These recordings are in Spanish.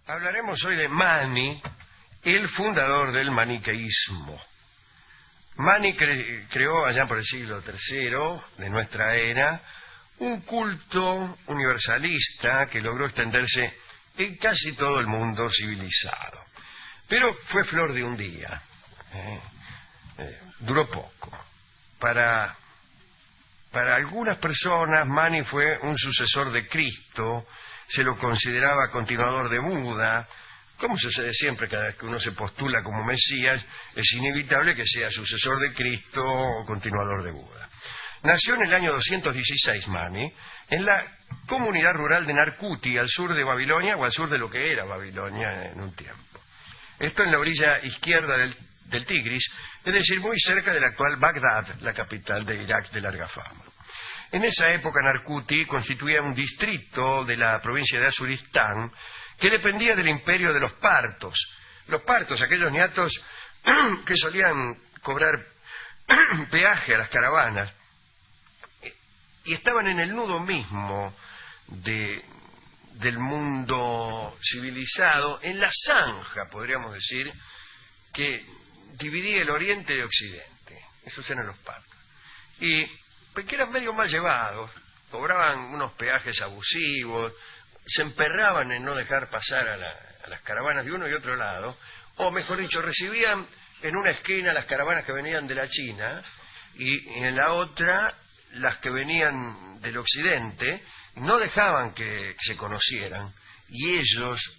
Hablaremos hoy de Mani, el fundador del maniqueísmo. Mani creó allá por el siglo III de nuestra era un culto universalista que logró extenderse en casi todo el mundo civilizado. Pero fue flor de un día. Duró poco. Para algunas personas, Mani fue un sucesor de Cristo, se lo consideraba continuador de Buda. Como sucede siempre, cada vez que uno se postula como Mesías, es inevitable que sea sucesor de Cristo o continuador de Buda. Nació en el año 216 Mani, en la comunidad rural de Narkuti, al sur de Babilonia, o al sur de lo que era Babilonia en un tiempo. Esto en la orilla izquierda del Tigris, es decir, muy cerca de la actual Bagdad, la capital de Irak de larga fama. En esa época Narkuti constituía un distrito de la provincia de Azuristán que dependía del imperio de los partos. Los partos, aquellos niatos que solían cobrar peaje a las caravanas, y estaban en el nudo mismo del mundo civilizado, en la zanja, podríamos decir, que dividía el oriente de occidente. Esos eran los partos. Y que eran medio mal llevados, cobraban unos peajes abusivos, se emperraban en no dejar pasar a las caravanas de uno y otro lado, o mejor dicho, recibían en una esquina las caravanas que venían de la China y en la otra las que venían del occidente, no dejaban que se conocieran y ellos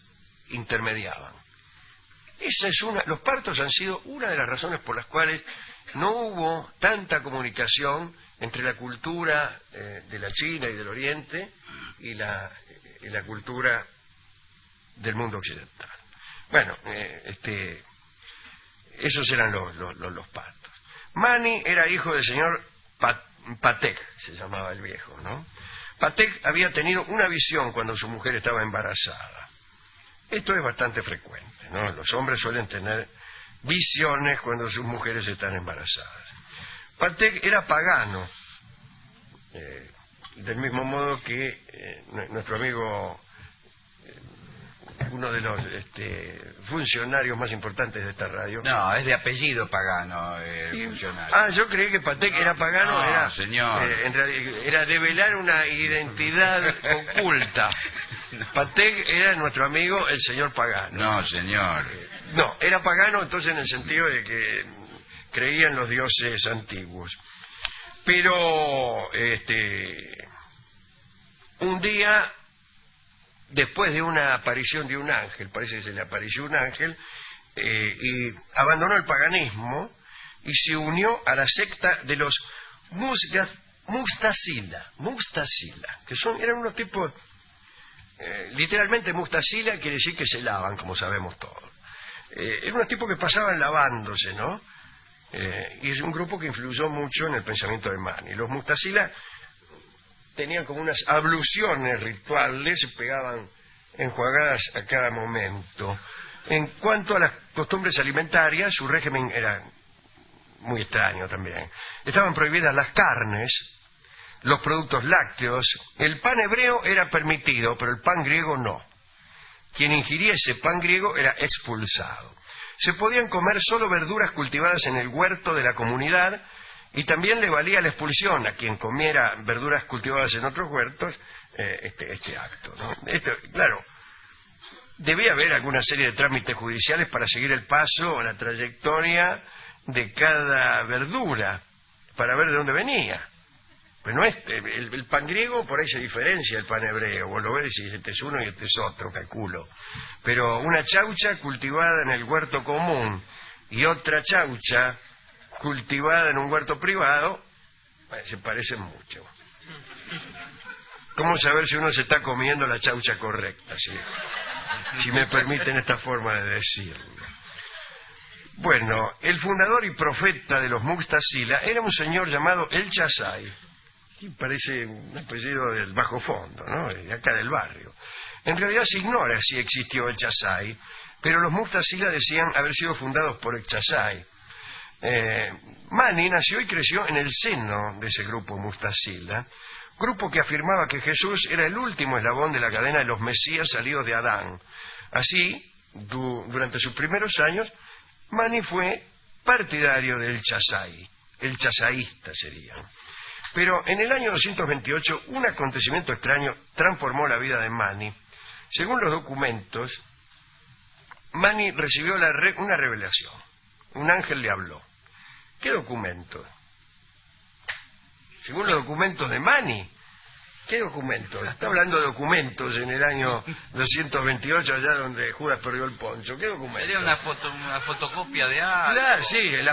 intermediaban. Los partos han sido una de las razones por las cuales no hubo tanta comunicación entre la cultura de la China y del Oriente y la cultura del mundo occidental. Bueno, esos eran los partos. Mani era hijo del señor Patek, se llamaba el viejo, ¿no? Patek había tenido una visión cuando su mujer estaba embarazada. Esto es bastante frecuente, ¿no? Los hombres suelen tener visiones cuando sus mujeres están embarazadas. Patek era pagano, del mismo modo que nuestro amigo, uno de los funcionarios más importantes de esta radio. No, es de apellido pagano, funcionario. Yo creí que Patek era pagano. No, señor. En realidad, era develar una identidad oculta. Patek era nuestro amigo, el señor pagano. No, señor. No, era pagano entonces en el sentido de que creía en los dioses antiguos. Pero un día, después de una aparición de un ángel, parece que se le apareció un ángel, y abandonó el paganismo y se unió a la secta de los Mustasila, que eran unos tipos, literalmente Mustasila quiere decir que se lavan, como sabemos todos. Eran unos tipos que pasaban lavándose, ¿no? Y es un grupo que influyó mucho en el pensamiento de Mani. Los Mustasila tenían como unas abluciones rituales, se pegaban enjuagadas a cada momento. En cuanto a las costumbres alimentarias, su régimen era muy extraño también. Estaban prohibidas las carnes, los productos lácteos, el pan hebreo era permitido, pero el pan griego no. Quien ingiriese pan griego era expulsado. Se podían comer solo verduras cultivadas en el huerto de la comunidad y también le valía la expulsión a quien comiera verduras cultivadas en otros huertos este acto, ¿no? Claro, debía haber alguna serie de trámites judiciales para seguir el paso o la trayectoria de cada verdura para ver de dónde venía. Pues no el pan griego por ahí se diferencia del pan hebreo, vos lo ves y este es uno y este es otro, calculo. Pero una chaucha cultivada en el huerto común y otra chaucha cultivada en un huerto privado, se parecen mucho. ¿Cómo saber si uno se está comiendo la chaucha correcta? Si me permiten esta forma de decirlo. Bueno, el fundador y profeta de los Mustasila era un señor llamado El Chazai. Y parece un apellido del bajo fondo, ¿no? De acá del barrio. En realidad se ignora si existió El Chazai, pero los Mustasila decían haber sido fundados por El Chazai. Mani nació y creció en el seno de ese grupo Mustasila, grupo que afirmaba que Jesús era el último eslabón de la cadena de los Mesías salidos de Adán. Así, durante sus primeros años, Mani fue partidario del Chazai, el chazaísta sería. Pero en el año 228, un acontecimiento extraño transformó la vida de Mani. Según los documentos, Mani recibió una revelación. Un ángel le habló. ¿Qué documento? Según los documentos de Mani. ¿Qué documento? Está hablando de documentos en el año 228, allá donde Judas perdió el poncho. ¿Qué documento? Sería una fotocopia de algo. Claro, sí, con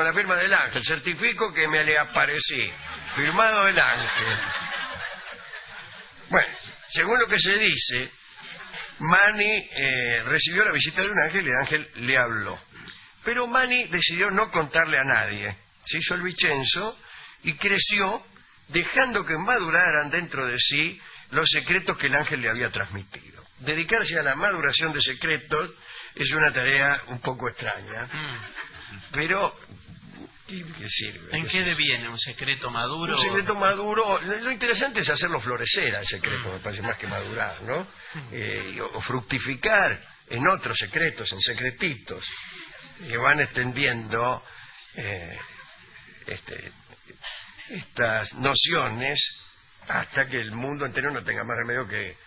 la firma del ángel. Certifico que me le aparecí. Firmado el ángel. Bueno, según lo que se dice, Mani recibió la visita de un ángel y el ángel le habló. Pero Mani decidió no contarle a nadie. Se hizo el Vicenzo y creció dejando que maduraran dentro de sí los secretos que el ángel le había transmitido. Dedicarse a la maduración de secretos es una tarea un poco extraña, pero ¿qué sirve? ¿En qué deviene un secreto maduro? Un secreto maduro, lo interesante es hacerlo florecer al secreto, me parece, más que madurar, ¿no? O fructificar en otros secretos, en secretitos, que van extendiendo estas nociones hasta que el mundo entero no tenga más remedio que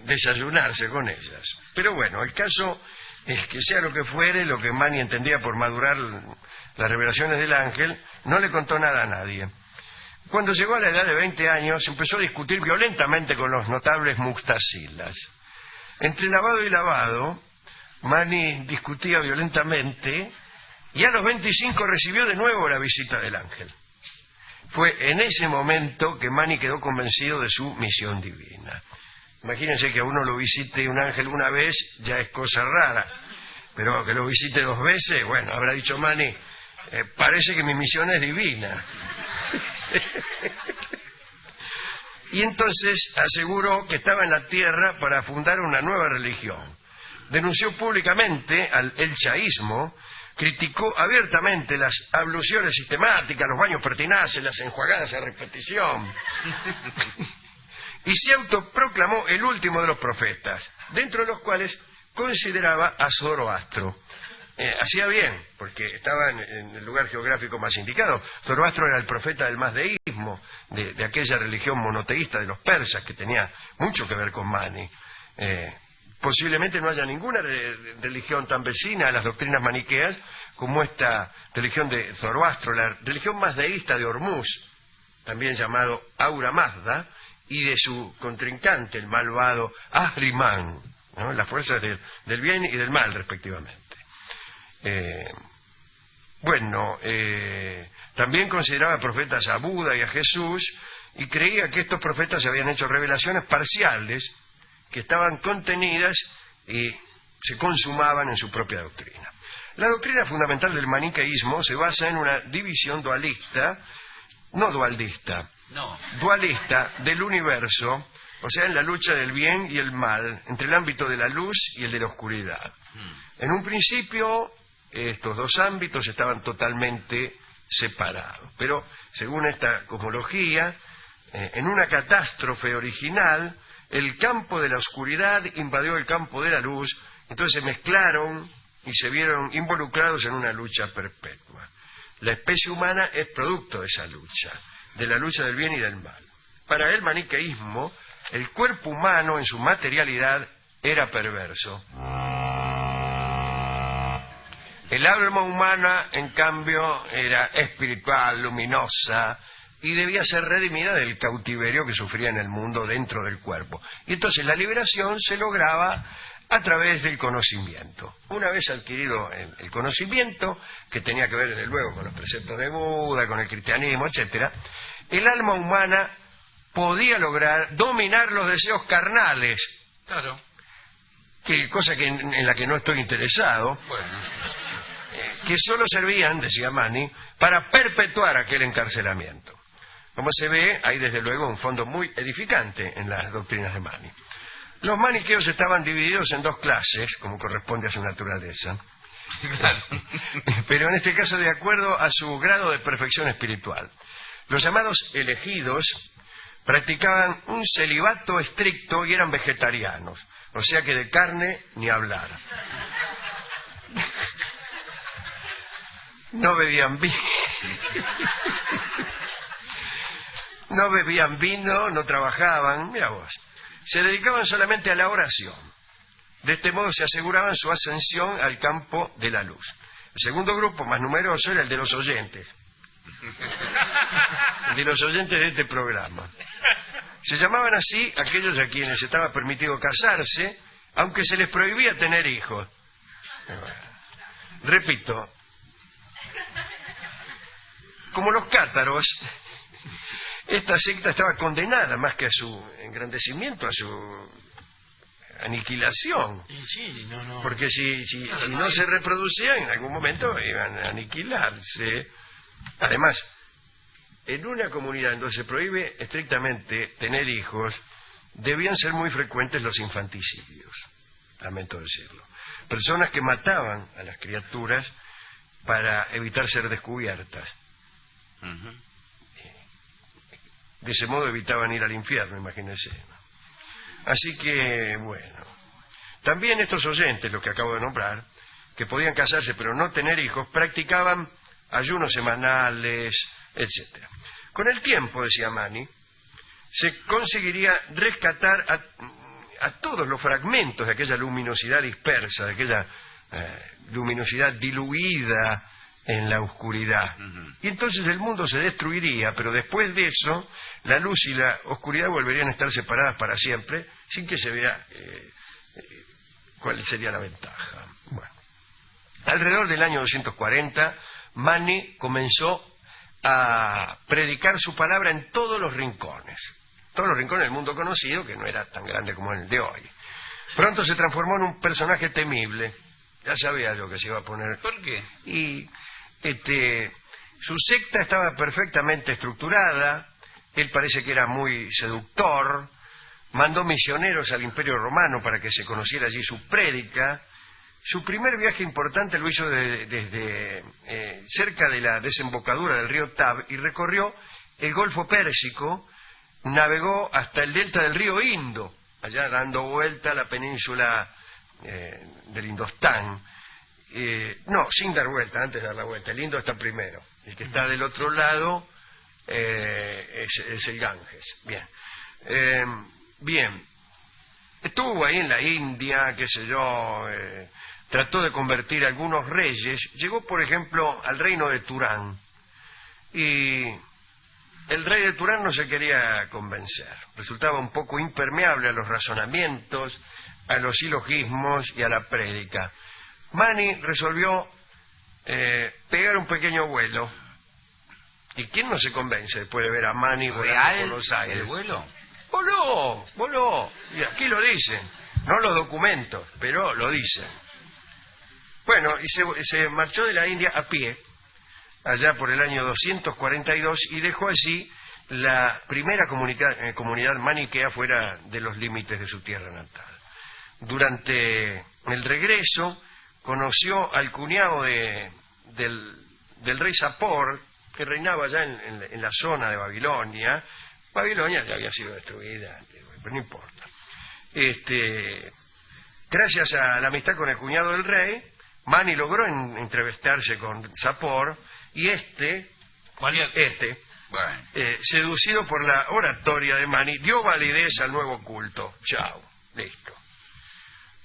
desayunarse con ellas. Pero bueno, el caso es que sea lo que fuere, lo que Mani entendía por madurar las revelaciones del ángel, no le contó nada a nadie. Cuando llegó a la edad de 20 años, empezó a discutir violentamente con los notables mustasilas. Entre lavado y lavado, Mani discutía violentamente y a los 25 recibió de nuevo la visita del ángel. Fue en ese momento que Mani quedó convencido de su misión divina. Imagínense que a uno lo visite un ángel una vez, ya es cosa rara, pero que lo visite 2 veces, bueno, habrá dicho Mani, parece que mi misión es divina. Y entonces aseguró que estaba en la tierra para fundar una nueva religión. Denunció públicamente al elchaísmo, criticó abiertamente las abluciones sistemáticas, los baños pertinaces, las enjuagadas a repetición, y se autoproclamó el último de los profetas, dentro de los cuales consideraba a Zoroastro. Hacía bien, porque estaba en el lugar geográfico más indicado. Zoroastro era el profeta del mazdeísmo, de aquella religión monoteísta de los persas, que tenía mucho que ver con Mani. Posiblemente no haya ninguna religión tan vecina a las doctrinas maniqueas como esta religión de Zoroastro, la religión mazdeísta de Hormuz, también llamado Aura Mazda, y de su contrincante, el malvado Ahriman, ¿no? Las fuerzas del bien y del mal, respectivamente. También consideraba profetas a Buda y a Jesús, y creía que estos profetas habían hecho revelaciones parciales que estaban contenidas y se consumaban en su propia doctrina. La doctrina fundamental del maniqueísmo se basa en una división dualista del universo, o sea, en la lucha del bien y el mal, entre el ámbito de la luz y el de la oscuridad. En un principio, estos dos ámbitos estaban totalmente separados, pero según esta cosmología, en una catástrofe original, el campo de la oscuridad invadió el campo de la luz, entonces se mezclaron y se vieron involucrados en una lucha perpetua. La especie humana es producto de esa lucha, de la lucha del bien y del mal. Para el maniqueísmo, el cuerpo humano en su materialidad era perverso. El alma humana, en cambio, era espiritual, luminosa, y debía ser redimida del cautiverio que sufría en el mundo dentro del cuerpo. Y entonces la liberación se lograba a través del conocimiento. Una vez adquirido el conocimiento, que tenía que ver desde luego con los preceptos de Buda, con el cristianismo, etc., el alma humana podía lograr dominar los deseos carnales. Claro. Cosa en la que no estoy interesado. Bueno. Que solo servían, decía Mani, para perpetuar aquel encarcelamiento. Como se ve, hay desde luego un fondo muy edificante en las doctrinas de Mani. Los maniqueos estaban divididos en 2 clases, como corresponde a su naturaleza. Claro. Pero en este caso de acuerdo a su grado de perfección espiritual. Los llamados elegidos practicaban un celibato estricto y eran vegetarianos, o sea que de carne ni hablar. No bebían vino, no trabajaban, mira vos, se dedicaban solamente a la oración. De este modo se aseguraban su ascensión al campo de la luz. El segundo grupo, más numeroso, era el de los oyentes. El de los oyentes de este programa. Se llamaban así aquellos a quienes estaba permitido casarse, aunque se les prohibía tener hijos. Repito, como los cátaros, esta secta estaba condenada más que a su engrandecimiento, a su aniquilación. Sí, no. Porque si no se reproducían, en algún momento iban a aniquilarse. Además, en una comunidad en donde se prohíbe estrictamente tener hijos, debían ser muy frecuentes los infanticidios, lamento decirlo. Personas que mataban a las criaturas para evitar ser descubiertas. De ese modo evitaban ir al infierno, imagínense, ¿no? Así que, bueno, también estos oyentes, los que acabo de nombrar, que podían casarse pero no tener hijos, practicaban ayunos semanales, etcétera. Con el tiempo, decía Mani, se conseguiría rescatar a todos los fragmentos de aquella luminosidad dispersa, de aquella luminosidad diluida en la oscuridad. Y entonces el mundo se destruiría, pero después de eso la luz y la oscuridad volverían a estar separadas para siempre, sin que se vea cuál sería la ventaja. Bueno, alrededor del año 240, Mani comenzó a predicar su palabra en todos los rincones del mundo conocido, que no era tan grande como el de hoy. Pronto se transformó en un personaje temible. Ya sabía yo que se iba a poner. ¿Por qué? Y su secta estaba perfectamente estructurada. Él parece que era muy seductor. Mandó misioneros al Imperio Romano para que se conociera allí su prédica. Su primer viaje importante lo hizo desde cerca de la desembocadura del río Tab y recorrió el Golfo Pérsico, navegó hasta el delta del río Indo, allá dando vuelta a la península del Indostán. No, sin dar vuelta, antes de dar la vuelta. El Indo está primero. El que está del otro lado es el Ganges. Bien. Estuvo ahí en la India, qué sé yo, trató de convertir a algunos reyes. Llegó, por ejemplo, al reino de Turán. Y el rey de Turán no se quería convencer. Resultaba un poco impermeable a los razonamientos, a los silogismos y a la prédica. Mani resolvió pegar un pequeño vuelo. ¿Y quién no se convence después de ver a Mani volando por los aires? ¿El vuelo? Voló. Y aquí lo dicen. No los documentos, pero lo dicen. Bueno, y se marchó de la India a pie, allá por el año 242, y dejó allí la primera comunidad maniquea fuera de los límites de su tierra natal. Durante el regreso conoció al cuñado del rey Sapor, que reinaba allá en la zona de Babilonia. Babilonia ya había sido destruida, pero no importa. Gracias a la amistad con el cuñado del rey, Mani logró entrevistarse con Sapor, y Bueno. seducido por la oratoria de Mani, dio validez al nuevo culto. Chao, listo.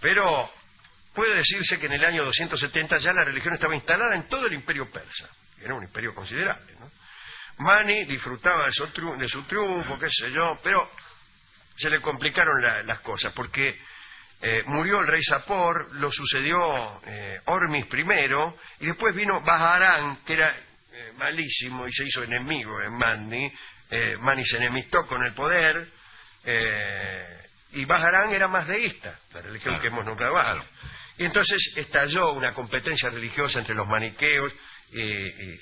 Pero puede decirse que en el año 270 ya la religión estaba instalada en todo el imperio persa. Era un imperio considerable, ¿no? Mani disfrutaba de su triunfo, qué sé yo, pero se le complicaron las cosas, porque murió el rey Sapor, lo sucedió Hormis I, y después vino Baharán, que era malísimo y se hizo enemigo de Mani. Mani se enemistó con el poder, y Baharán era más deísta, la religión que hemos nombrado antes. Y entonces estalló una competencia religiosa entre los maniqueos y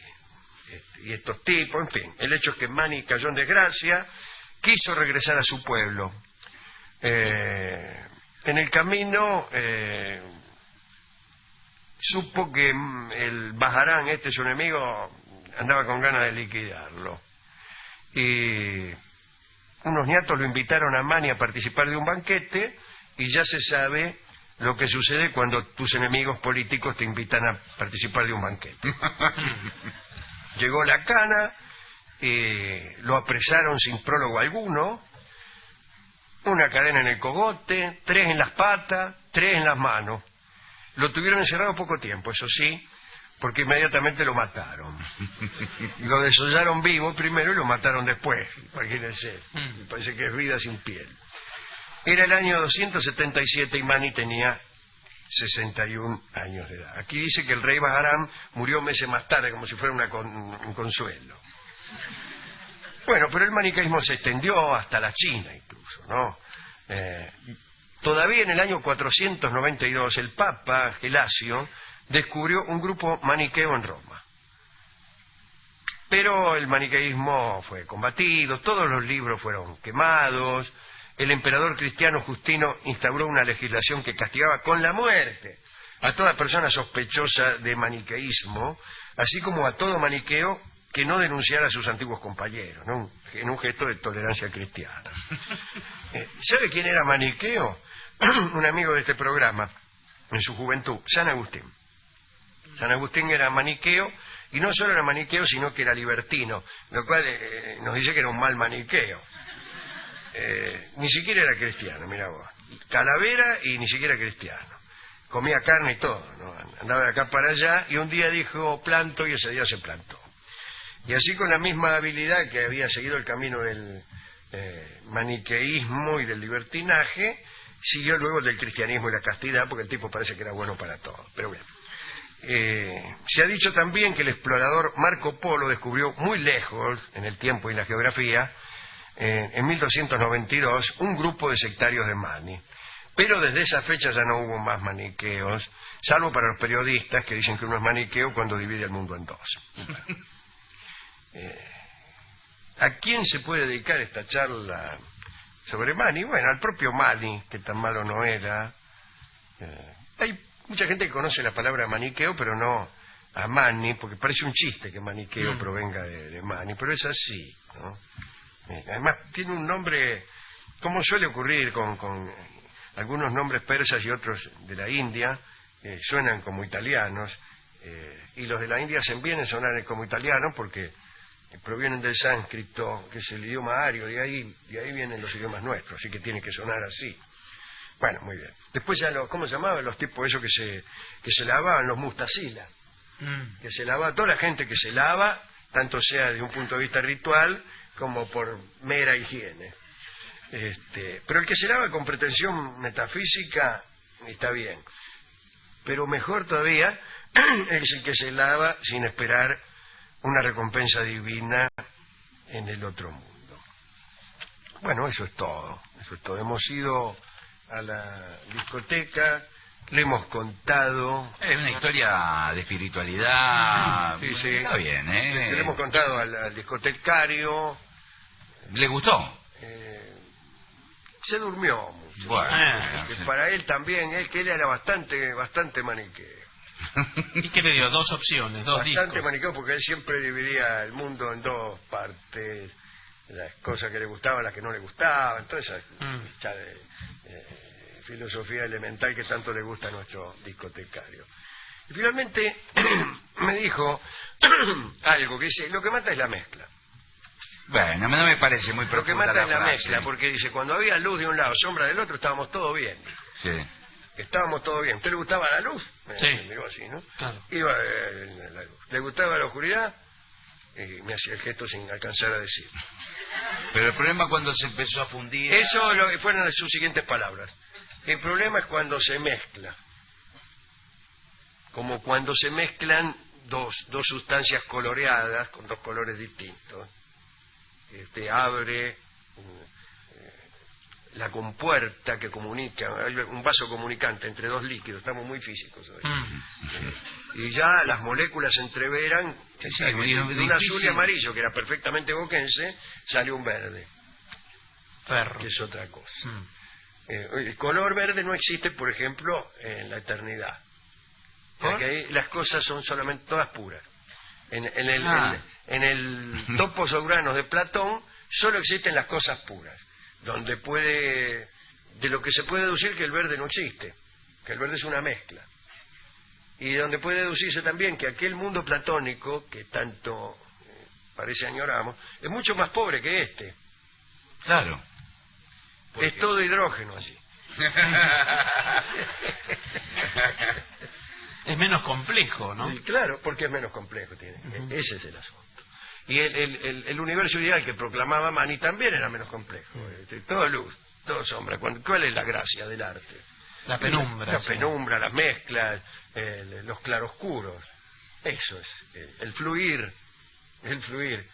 estos tipos. En fin, el hecho es que Mani cayó en desgracia, quiso regresar a su pueblo. En el camino supo que el Baharán, su enemigo, andaba con ganas de liquidarlo. Y unos niatos lo invitaron a Manny a participar de un banquete y ya se sabe lo que sucede cuando tus enemigos políticos te invitan a participar de un banquete. Llegó la cana, lo apresaron sin prólogo alguno, una cadena en el cogote, 3 en las patas, 3 en las manos. Lo tuvieron encerrado poco tiempo, eso sí, porque inmediatamente lo mataron. Lo desollaron vivo primero y lo mataron después, imagínense. Me parece que es vida sin piel. Era el año 277 y Manny tenía 61 años de edad. Aquí dice que el rey Baharam murió meses más tarde, como si fuera un consuelo. Bueno, pero el maniqueísmo se extendió hasta la China incluso, ¿no? Todavía en el año 492 el Papa Gelasio descubrió un grupo maniqueo en Roma. Pero el maniqueísmo fue combatido, todos los libros fueron quemados, el emperador cristiano Justino instauró una legislación que castigaba con la muerte a toda persona sospechosa de maniqueísmo, así como a todo maniqueo que no denunciara a sus antiguos compañeros, ¿no? En un gesto de tolerancia cristiana. ¿Sabe quién era maniqueo? Un amigo de este programa, en su juventud, San Agustín. San Agustín era maniqueo, y no solo era maniqueo, sino que era libertino, lo cual nos dice que era un mal maniqueo. Ni siquiera era cristiano, mira vos. Calavera y ni siquiera cristiano. Comía carne y todo, ¿no? Andaba de acá para allá, y un día dijo planto, y ese día se plantó. Y así, con la misma habilidad que había seguido el camino del maniqueísmo y del libertinaje, siguió luego el del cristianismo y la castidad, porque el tipo parece que era bueno para todo. Pero bien. Se ha dicho también que el explorador Marco Polo descubrió muy lejos, en el tiempo y la geografía, en 1292, un grupo de sectarios de Manny. Pero desde esa fecha ya no hubo más maniqueos, salvo para los periodistas que dicen que uno es maniqueo cuando divide el mundo en dos. ¿A quién se puede dedicar esta charla sobre Manny? Bueno, al propio Manny, que tan malo no era. Hay mucha gente que conoce la palabra maniqueo, pero no a Manny, porque parece un chiste que maniqueo provenga de Manny, pero es así, ¿no? Además, tiene un nombre, como suele ocurrir con algunos nombres persas y otros de la India, suenan como italianos, y los de la India hacen bien en sonar como italianos porque provienen del sánscrito, que es el idioma ario, de ahí vienen los idiomas nuestros, así que tiene que sonar así. Bueno, muy bien. Después ya ¿cómo se llamaban los tipos esos que se lavaban? Los mustasilas. Que se lava, toda la gente que se lava, tanto sea de un punto de vista ritual como por mera higiene. Pero el que se lava con pretensión metafísica está bien. Pero mejor todavía es el que se lava sin esperar una recompensa divina en el otro mundo. Bueno, eso es todo. Eso es todo. Hemos ido a la discoteca, le hemos contado. Es una historia de espiritualidad. Sí, sí. Está bien, ¿eh? Le hemos contado al discotecario. ¿Le gustó? Se durmió mucho. Bueno. Que para él también, que él era bastante maniqueo. ¿Y qué le dio? Dos opciones, dos Bastante discos. maniqueo, porque él siempre dividía el mundo en dos partes. Las cosas que le gustaban, las que no le gustaban, toda esa filosofía elemental que tanto le gusta a nuestro discotecario. Y finalmente me dijo algo que dice: lo que mata es la mezcla. Bueno, no me parece muy Lo que profunda mata es la frase. mezcla, porque dice, cuando había luz de un lado, sombra del otro, estábamos todos bien. Sí. Estábamos todos bien. ¿Usted le gustaba la luz? Sí. Me miró así, ¿no? Claro. Iba la luz. ¿Le gustaba la oscuridad? Y me hacía el gesto sin alcanzar a decir. Pero el problema cuando se empezó a fundir... Eso fueron sus siguientes palabras. El problema es cuando se mezcla. Como cuando se mezclan dos sustancias coloreadas con dos colores distintos. Abre la compuerta que comunica, hay un vaso comunicante entre dos líquidos, estamos muy físicos hoy. Y ya las moléculas se entreveran, de un azul y amarillo que era perfectamente boquense, sale un verde, Ferro. que es otra cosa. El color verde no existe, por ejemplo, en la eternidad, porque ahí las cosas son solamente todas puras. En el Topos Auranos de Platón solo existen las cosas puras, donde de lo que se puede deducir que el verde no existe, que el verde es una mezcla, y donde puede deducirse también que aquel mundo platónico que tanto parece añoramos es mucho más pobre que este. Claro. Es todo hidrógeno allí. Es menos complejo, ¿no? Sí, claro, porque es menos complejo. Ese es el asunto. Y el universo ideal que proclamaba Mani también era menos complejo. Todo luz, todo sombra. ¿Cuál es la gracia del arte? La penumbra. La sí. penumbra, las mezclas, los claroscuros. Eso es, el fluir. El fluir.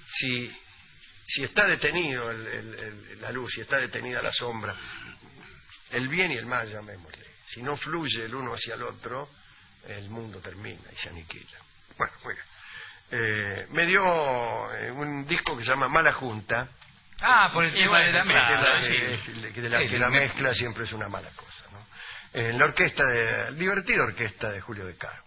Si está detenido la luz, si está detenida la sombra, el bien y el mal, llamémosle. Si no fluye el uno hacia el otro, el mundo termina y se aniquila. Bueno, muy bien. Me dio un disco que se llama Mala Junta. Ah, por el tema de la claro, mezcla. Que la mezcla siempre es una mala cosa, ¿no? En la orquesta divertida orquesta de Julio De Caro.